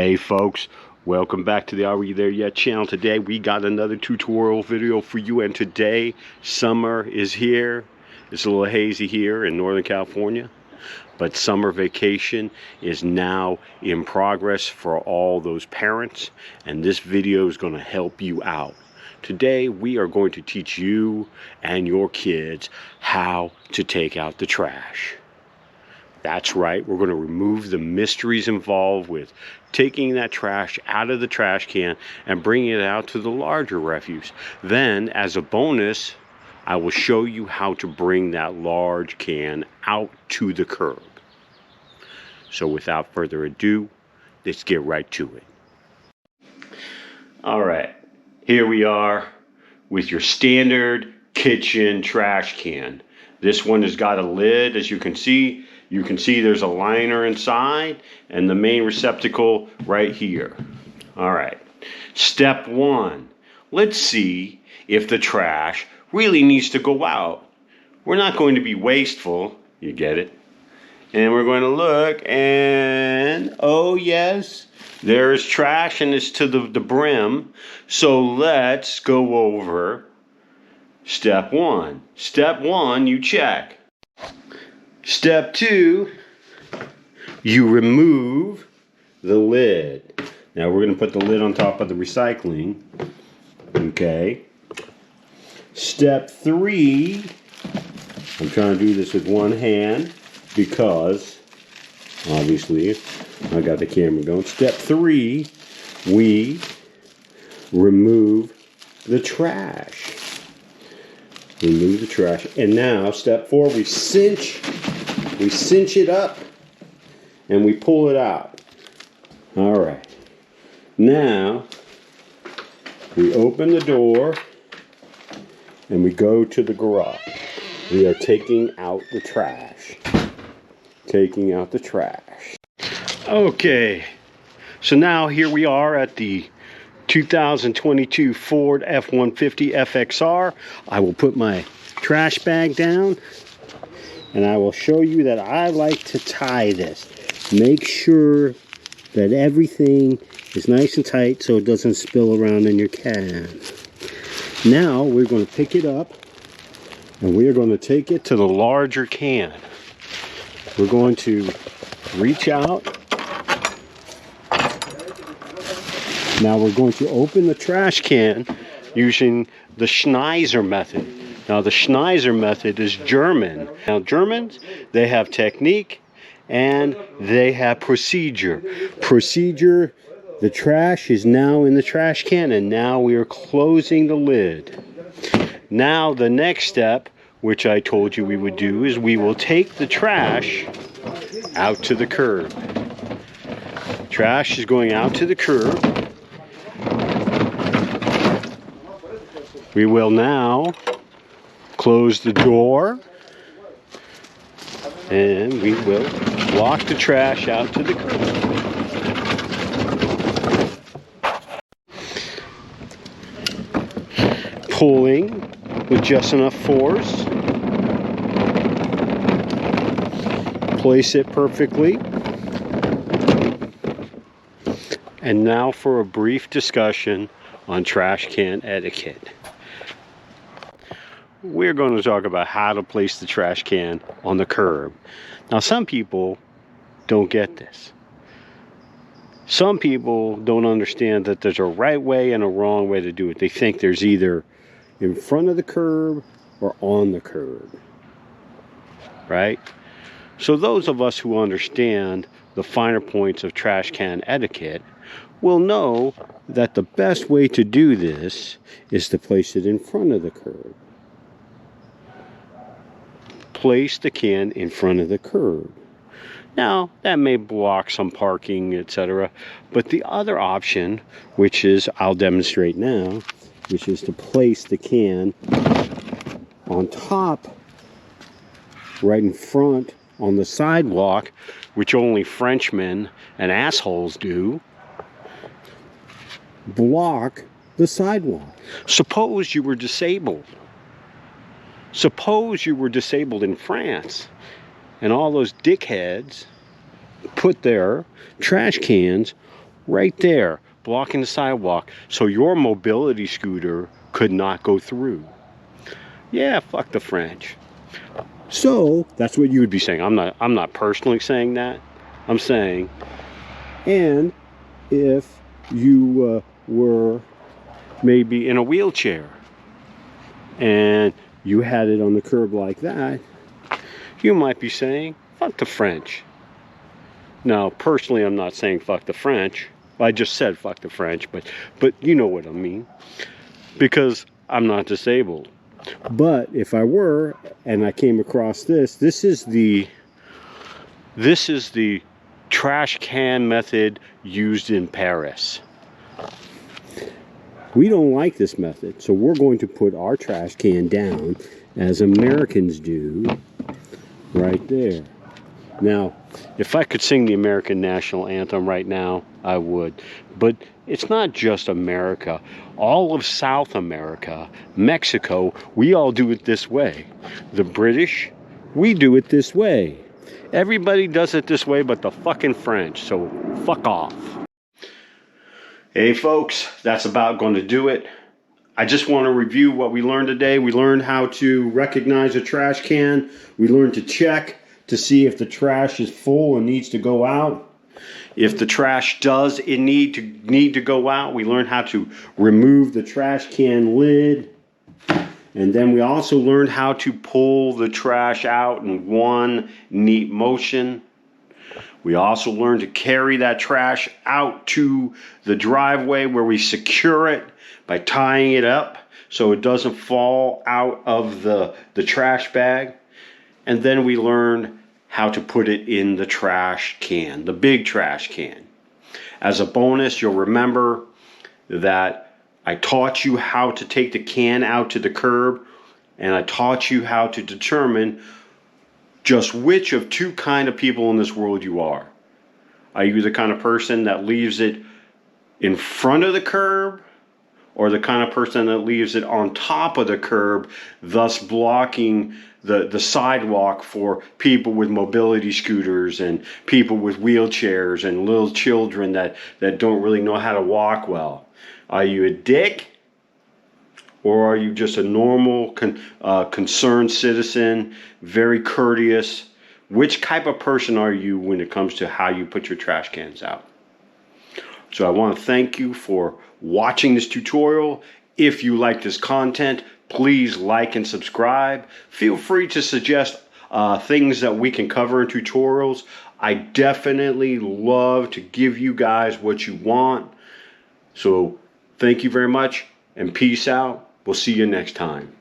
Hey folks, welcome back to the Are We There Yet channel. Today we got another tutorial video for you, and today summer is here. It's a little hazy here in Northern California, but summer vacation is now in progress for all those parents, and this video is going to help you out. Today we are going to teach you and your kids how to take out the trash. That's right, we're going to remove the mysteries involved with taking that trash out of the trash can and bringing it out to the larger refuse. Then, as a bonus, I will show you how to bring that large can out to the curb. So without further ado, let's get right to it. All right, here we are with your standard kitchen trash can. This one has got a lid, as you can see. You can see there's a liner inside and the main receptacle right here. All right, step one. Let's see if the trash really needs to go out. We're not going to be wasteful, you get it? And we're going to look and, oh yes, there's trash and it's to the brim. So let's go over step one. Step one, you check. Step two, you remove the lid. Now we're going to put the lid on top of the recycling. Okay. Step three, I'm trying to do this with one hand because obviously I got the camera going. Step three, we remove the trash. Remove the trash. And now step four, we cinch it up and we pull it out. All right. Now we open the door and we go to the garage. We are taking out the trash. Taking out the trash. Okay. So now here we are at the 2022 Ford F-150 FXR. I will put my trash bag down and I will show you that I like to tie this. Make sure that everything is nice and tight so it doesn't spill around in your can. Now we're going to pick it up and we're going to take it to the larger can. We're going to reach out. Now we're going to open the trash can using the Schneider method. Now the Schneider method is German. Now Germans, they have technique and they have procedure. Procedure, the trash is now in the trash can and now we are closing the lid. Now the next step, which I told you we would do, is we will take the trash out to the curb. Trash is going out to the curb. We will now close the door and we will walk the trash out to the curb. Pulling with just enough force. Place it perfectly. And now for a brief discussion on trash can etiquette. We're going to talk about how to place the trash can on the curb. Now, some people don't get this. Some people don't understand that there's a right way and a wrong way to do it. They think there's either in front of the curb or on the curb, right? So those of us who understand the finer points of trash can etiquette will know that the best way to do this is to place it in front of the curb. Place the can in front of the curb. Now, that may block some parking, etc. But the other option, which is, I'll demonstrate now, which is to place the can on top, right in front, on the sidewalk, which only Frenchmen and assholes do. Block the sidewalk. Suppose you were disabled. Suppose you were disabled in France and all those dickheads put their trash cans right there, blocking the sidewalk, so your mobility scooter could not go through. Yeah, fuck the French. So that's what you would be saying. I'm not personally saying that. I'm saying, and if you were maybe in a wheelchair and you had it on the curb like that, you might be saying, fuck the French. Now, personally, I'm not saying fuck the French. I just said fuck the French, but you know what I mean. Because I'm not disabled. But if I were, and I came across this is the trash can method used in Paris. We don't like this method, so we're going to put our trash can down as Americans do, right there. Now, if I could sing the American national anthem right now, I would. But it's not just America. All of South America, Mexico, we all do it this way. The British, we do it this way. Everybody does it this way but the fucking French, so fuck off. Hey folks, that's about going to do it. I just want to review what we learned today. We learned how to recognize a trash can. We learned to check to see if the trash is full and needs to go out. If the trash does need to go out, we learned how to remove the trash can lid. And then we also learned how to pull the trash out in one neat motion. We also learned to carry that trash out to the driveway where we secure it by tying it up so it doesn't fall out of the trash bag. And then we learned how to put it in the trash can, the big trash can. As a bonus, you'll remember that I taught you how to take the can out to the curb, and I taught you how to determine just which of two kind of people in this world you are. Are you the kind of person that leaves it in front of the curb, or the kind of person that leaves it on top of the curb, thus blocking the sidewalk for people with mobility scooters and people with wheelchairs and little children that don't really know how to walk well? Are you a dick? Or are you just a normal, concerned citizen, very courteous? Which type of person are you when it comes to how you put your trash cans out? So I want to thank you for watching this tutorial. If you like this content, please like and subscribe. Feel free to suggest things that we can cover in tutorials. I definitely love to give you guys what you want. So thank you very much and peace out. We'll see you next time.